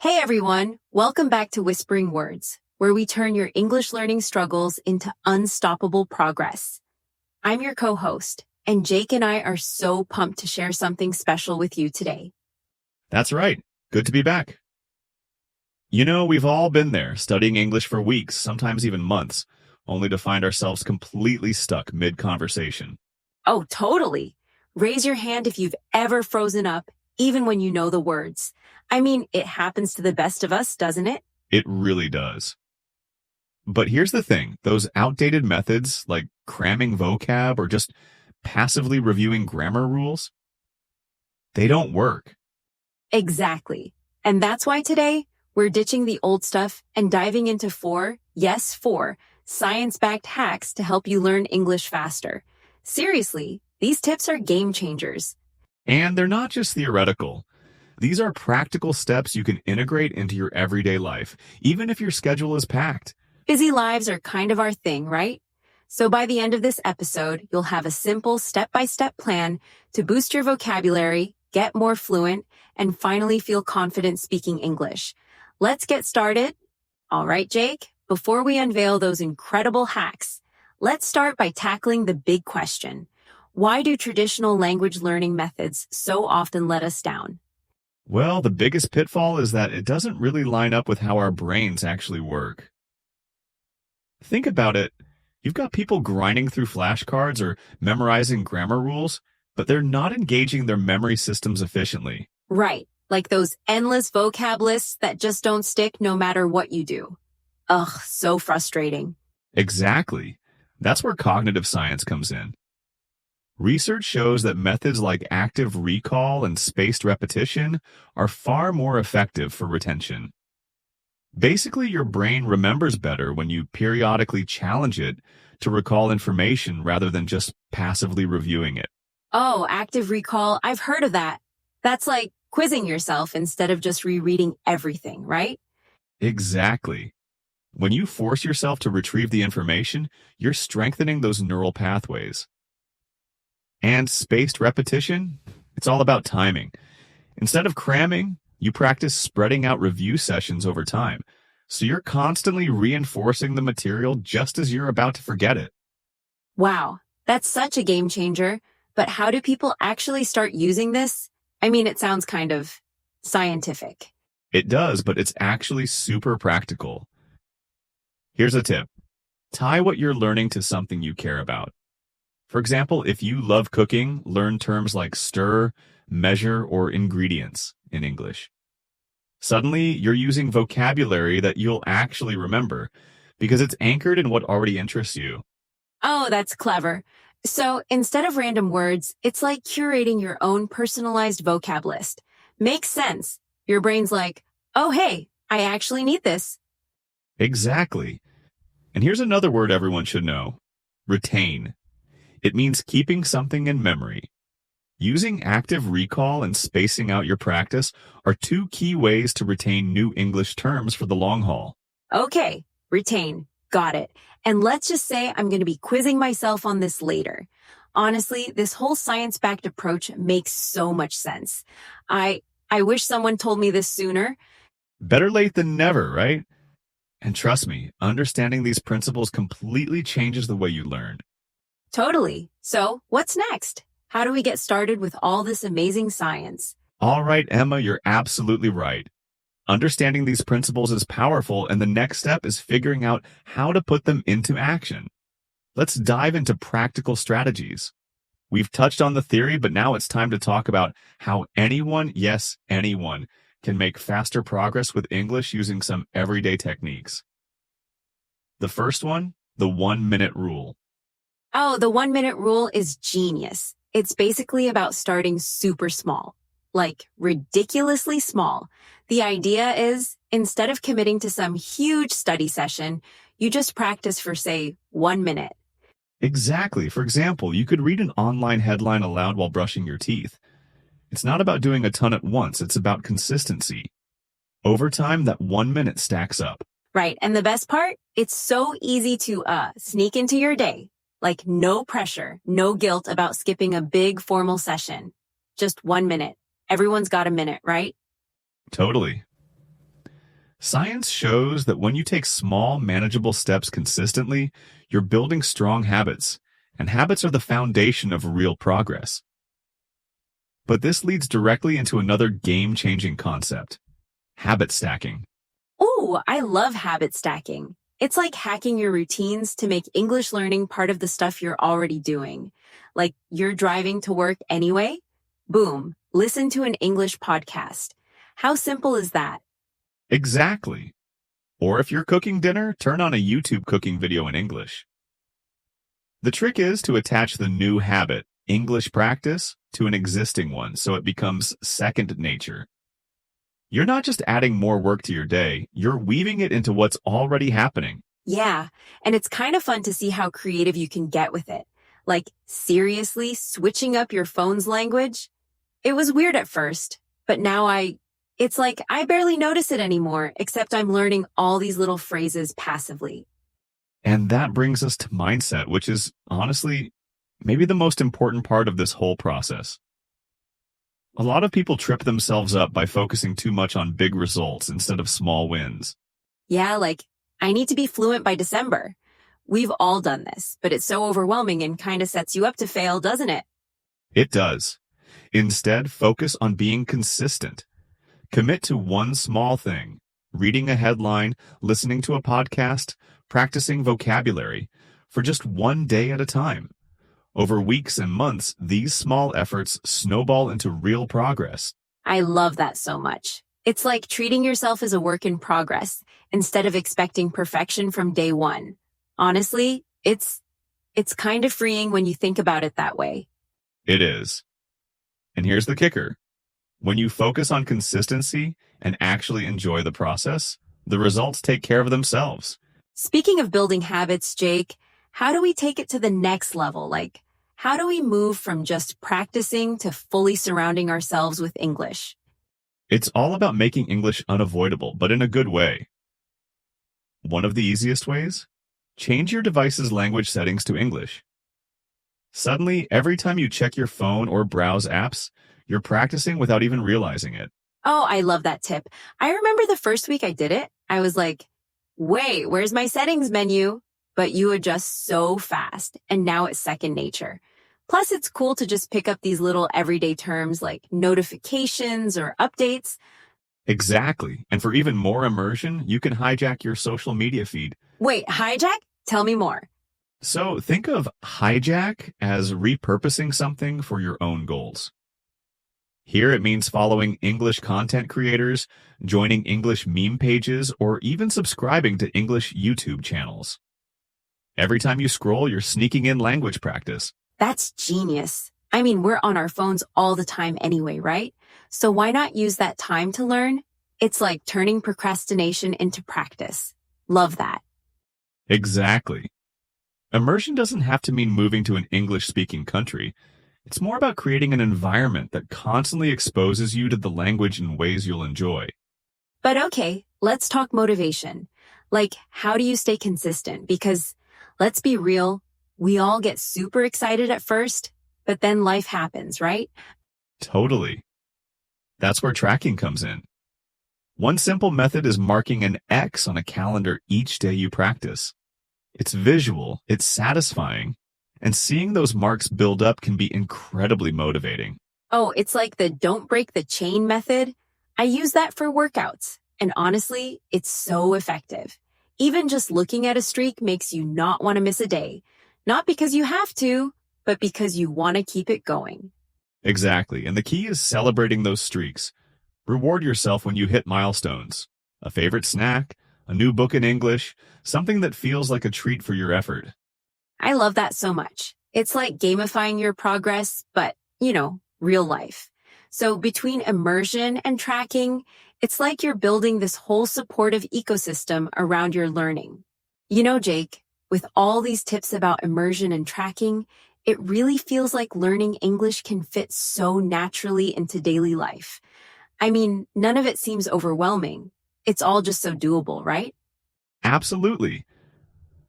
Hey everyone, welcome back to Whispering Words, where we turn your English learning struggles into unstoppable progress. I'm your co-host, and Jake and I are so pumped to share something special with you today. That's right. Good to be back. You know, we've all been there, studying English for weeks, sometimes even months, only to find ourselves completely stuck mid-conversation. Oh, totally. Raise your hand if you've ever frozen up, even when you know the words. I mean, it happens to the best of us, doesn't it? It really does. But here's the thing, those outdated methods, like cramming vocab or just passively reviewing grammar rules, they don't work. Exactly. And that's why today, we're ditching the old stuff and diving into four science-backed hacks to help you learn English faster. Seriously, these tips are game changers. And they're not just theoretical. These are practical steps you can integrate into your everyday life, even if your schedule is packed. Busy lives are kind of our thing, right? So by the end of this episode, you'll have a simple step-by-step plan to boost your vocabulary, get more fluent, and finally feel confident speaking English. Let's get started. All right, Jake, before we unveil those incredible hacks, let's start by tackling the big question. Why do traditional language learning methods so often let us down? Well, the biggest pitfall is that it doesn't really line up with how our brains actually work. Think about it. You've got people grinding through flashcards or memorizing grammar rules, but they're not engaging their memory systems efficiently. Right, like those endless vocab lists that just don't stick no matter what you do. Ugh, so frustrating. Exactly. That's where cognitive science comes in. Research shows that methods like active recall and spaced repetition are far more effective for retention. Basically, your brain remembers better when you periodically challenge it to recall information rather than just passively reviewing it. Oh, active recall, I've heard of that. That's like quizzing yourself instead of just rereading everything, right? Exactly. When you force yourself to retrieve the information, you're strengthening those neural pathways. And spaced repetition, it's all about timing. Instead of cramming, you practice spreading out review sessions over time. So you're constantly reinforcing the material just as you're about to forget it. Wow, that's such a game changer. But how do people actually start using this? I mean, it sounds kind of scientific. It does, but it's actually super practical. Here's a tip. Tie what you're learning to something you care about. For example, if you love cooking, learn terms like stir, measure, or ingredients in English. Suddenly, you're using vocabulary that you'll actually remember because it's anchored in what already interests you. Oh, that's clever. So instead of random words, it's like curating your own personalized vocab list. Makes sense. Your brain's like, oh, hey, I actually need this. Exactly. And here's another word everyone should know. Retain. It means keeping something in memory. Using active recall and spacing out your practice are two key ways to retain new English terms for the long haul. Okay, retain. Got it. And let's just say I'm going to be quizzing myself on this later. Honestly, this whole science-backed approach makes so much sense. I wish someone told me this sooner. Better late than never, right? And trust me, understanding these principles completely changes the way you learn. Totally. So, what's next? How do we get started with all this amazing science? All right, Emma, you're absolutely right. Understanding these principles is powerful, and the next step is figuring out how to put them into action. Let's dive into practical strategies. We've touched on the theory, but now it's time to talk about how anyone, yes, anyone, can make faster progress with English using some everyday techniques. The first one, the 1-minute rule. Oh, the 1-minute rule is genius. It's basically about starting super small, like ridiculously small. The idea is, instead of committing to some huge study session, you just practice for, say, 1 minute. Exactly. For example, you could read an online headline aloud while brushing your teeth. It's not about doing a ton at once. It's about consistency. Over time, that 1 minute stacks up. Right. And the best part? It's so easy to sneak into your day. Like no pressure, no guilt about skipping a big formal session. Just 1 minute. Everyone's got a minute, right? Totally. Science shows that when you take small, manageable steps consistently, you're building strong habits, and habits are the foundation of real progress. But this leads directly into another game-changing concept, habit stacking. Ooh, I love habit stacking. It's like hacking your routines to make English learning part of the stuff you're already doing. Like you're driving to work anyway? Boom, listen to an English podcast. How simple is that? Exactly. Or if you're cooking dinner, turn on a YouTube cooking video in English. The trick is to attach the new habit, English practice, to an existing one so it becomes second nature. You're not just adding more work to your day, you're weaving it into what's already happening. Yeah, and it's kind of fun to see how creative you can get with it. Like, seriously, switching up your phone's language? It was weird at first, but now it's like I barely notice it anymore, except I'm learning all these little phrases passively. And that brings us to mindset, which is honestly maybe the most important part of this whole process. A lot of people trip themselves up by focusing too much on big results instead of small wins. Yeah, like, I need to be fluent by December. We've all done this, but it's so overwhelming and kind of sets you up to fail, doesn't it? It does. Instead, focus on being consistent. Commit to one small thing, reading a headline, listening to a podcast, practicing vocabulary, for just one day at a time. Over weeks and months, these small efforts snowball into real progress. I love that so much. It's like treating yourself as a work in progress instead of expecting perfection from day one. Honestly, it's kind of freeing when you think about it that way. It is. And here's the kicker. When you focus on consistency and actually enjoy the process, the results take care of themselves. Speaking of building habits, Jake, how do we take it to the next level? Like, how do we move from just practicing to fully surrounding ourselves with English? It's all about making English unavoidable, but in a good way. One of the easiest ways? Change your device's language settings to English. Suddenly, every time you check your phone or browse apps, you're practicing without even realizing it. Oh, I love that tip. I remember the first week I did it, I was like, wait, where's my settings menu? But you adjust so fast, and now it's second nature. Plus, it's cool to just pick up these little everyday terms like notifications or updates. Exactly. And for even more immersion, you can hijack your social media feed. Wait, hijack? Tell me more. So think of hijack as repurposing something for your own goals. Here it means following English content creators, joining English meme pages, or even subscribing to English YouTube channels. Every time you scroll, you're sneaking in language practice. That's genius. I mean, we're on our phones all the time anyway, right? So why not use that time to learn? It's like turning procrastination into practice. Love that. Exactly. Immersion doesn't have to mean moving to an English-speaking country. It's more about creating an environment that constantly exposes you to the language in ways you'll enjoy. But okay, let's talk motivation. Like, how do you stay consistent? Because let's be real, we all get super excited at first, but then life happens, right? Totally. That's where tracking comes in. One simple method is marking an X on a calendar each day you practice. It's visual, it's satisfying, and seeing those marks build up can be incredibly motivating. Oh, it's like the don't break the chain method. I use that for workouts, and honestly, it's so effective. Even just looking at a streak makes you not want to miss a day. Not because you have to, but because you want to keep it going. Exactly, and the key is celebrating those streaks. Reward yourself when you hit milestones. A favorite snack, a new book in English, something that feels like a treat for your effort. I love that so much. It's like gamifying your progress, but, real life. So between immersion and tracking, it's like you're building this whole supportive ecosystem around your learning. Jake, with all these tips about immersion and tracking, it really feels like learning English can fit so naturally into daily life. I mean, none of it seems overwhelming. It's all just so doable, right? Absolutely.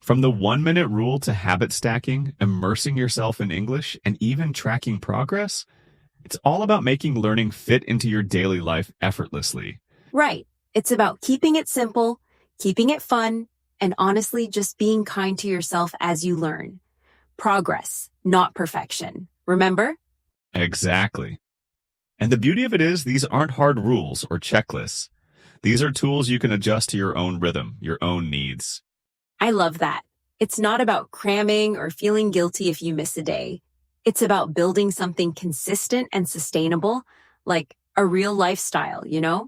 From the 1-minute rule to habit stacking, immersing yourself in English, and even tracking progress, it's all about making learning fit into your daily life effortlessly. Right. It's about keeping it simple, keeping it fun, and honestly just being kind to yourself as you learn. Progress, not perfection. Remember? Exactly. And the beauty of it is these aren't hard rules or checklists. These are tools you can adjust to your own rhythm, your own needs. I love that. It's not about cramming or feeling guilty if you miss a day. It's about building something consistent and sustainable, like a real lifestyle, you know?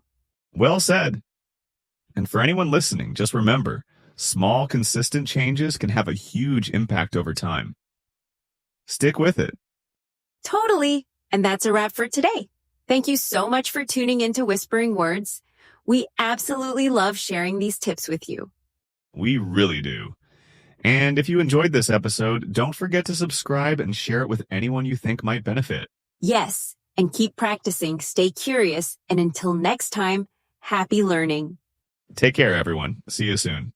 Well said. And for anyone listening, just remember, small, consistent changes can have a huge impact over time. Stick with it. Totally. And that's a wrap for today. Thank you so much for tuning into Whispering Words. We absolutely love sharing these tips with you. We really do. And if you enjoyed this episode, don't forget to subscribe and share it with anyone you think might benefit. Yes, and keep practicing, stay curious, and until next time, happy learning. Take care, everyone. See you soon.